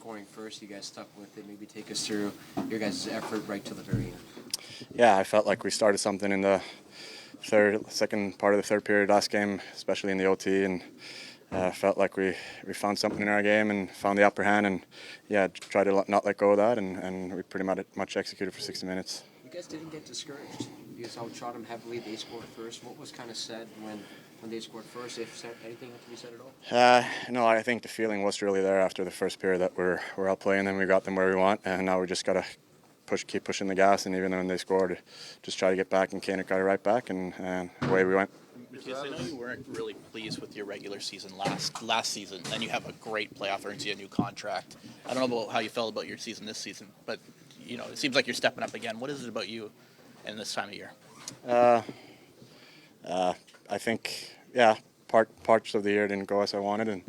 scoring first. You guys stuck with it. Maybe take us through your guys' effort right to the very end. Yeah, I felt like we started something in the second part of the third period last game, especially in the OT, and felt like we found something in our game and found the upper hand, and tried to not let go of that, and we pretty much executed for 60 minutes. You guys didn't get discouraged. You guys outshot them heavily. They scored first. What was kind of said when they scored first? If anything had to be said at all? No, I think the feeling was really there after the first period that we're outplaying them. We got them where we want, and now we just got to keep pushing the gas. And even when they scored, just try to get back, and Kane got it right back, and away we went. Because I know you weren't really pleased with your regular season last season, and you have a great playoff urgency, a new contract. I don't know about how you felt about your season this season, but it seems like you're stepping up again. What is it about you in this time of year? I think, parts of the year didn't go as I wanted, and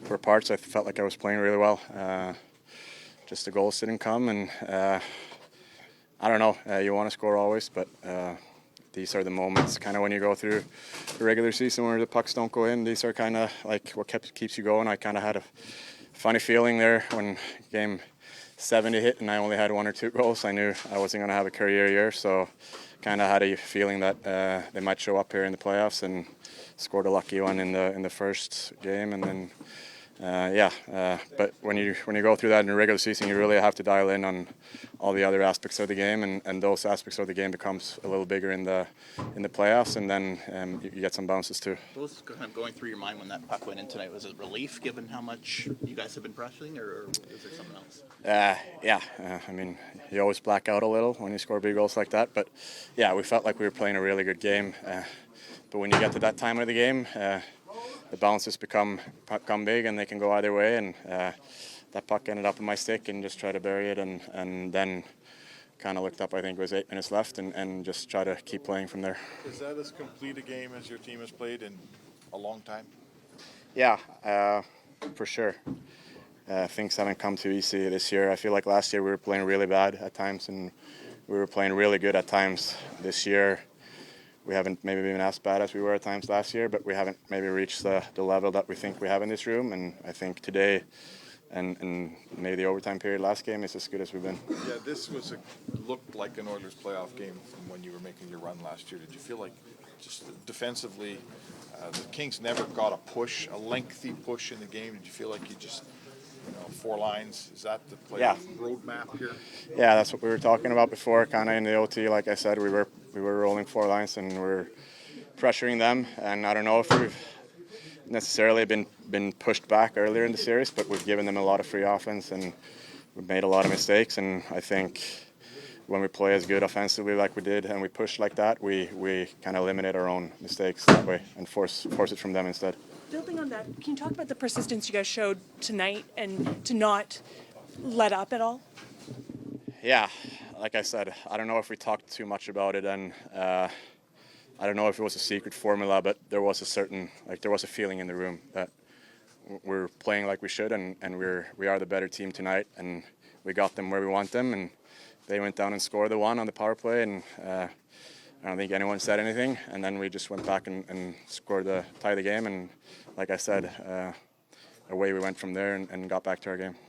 for parts I felt like I was playing really well. Just the goals didn't come, and I don't know. You want to score always, but these are the moments kind of when you go through the regular season where the pucks don't go in. These are kind of like what keeps you going. I kind of had a funny feeling there when game 70 hit and I only had 1 or 2 goals. I knew I wasn't going to have a career year, so kind of had a feeling that they might show up here in the playoffs, and scored a lucky one in the first game, and then but when you go through that in the regular season, you really have to dial in on all the other aspects of the game, and those aspects of the game becomes a little bigger in the playoffs, and then you get some bounces too. What was kind of going through your mind when that puck went in tonight? Was it relief, given how much you guys have been pressuring, or is there something else? I mean, you always black out a little when you score big goals like that, but yeah, we felt like we were playing a really good game. But when you get to that time of the game, the bounces become big, and they can go either way, and that puck ended up in my stick, and just tried to bury it, and then kind of looked up. I think it was 8 minutes left, and just try to keep playing from there. Is that as complete a game as your team has played in a long time? Yeah, for sure. Things haven't come too easy this year. I feel like last year we were playing really bad at times, and we were playing really good at times. This year we haven't maybe been as bad as we were at times last year, but we haven't maybe reached the level that we think we have in this room. And I think today and maybe the overtime period last game is as good as we've been. Yeah, this looked like an Oilers playoff game from when you were making your run last year. Did you feel like just defensively the Kings never got a lengthy push in the game? Did you feel like you just 4 lines? Is that the playoff roadmap here? Yeah, that's what we were talking about before, kind of in the OT. Like I said, we were rolling 4 lines, and we're pressuring them. And I don't know if we've necessarily been pushed back earlier in the series, but we've given them a lot of free offense, and we've made a lot of mistakes. And I think when we play as good offensively like we did, and we push like that, we kind of eliminate our own mistakes that way and force it from them instead. Building on that, can you talk about the persistence you guys showed tonight and to not let up at all? Yeah, like I said, I don't know if we talked too much about it, and I don't know if it was a secret formula, but there was a feeling in the room that we're playing like we should, and we are the better team tonight, and we got them where we want them, and they went down and scored the one on the power play, and I don't think anyone said anything, and then we just went back and scored tie the game, and like I said, away we went from there and got back to our game.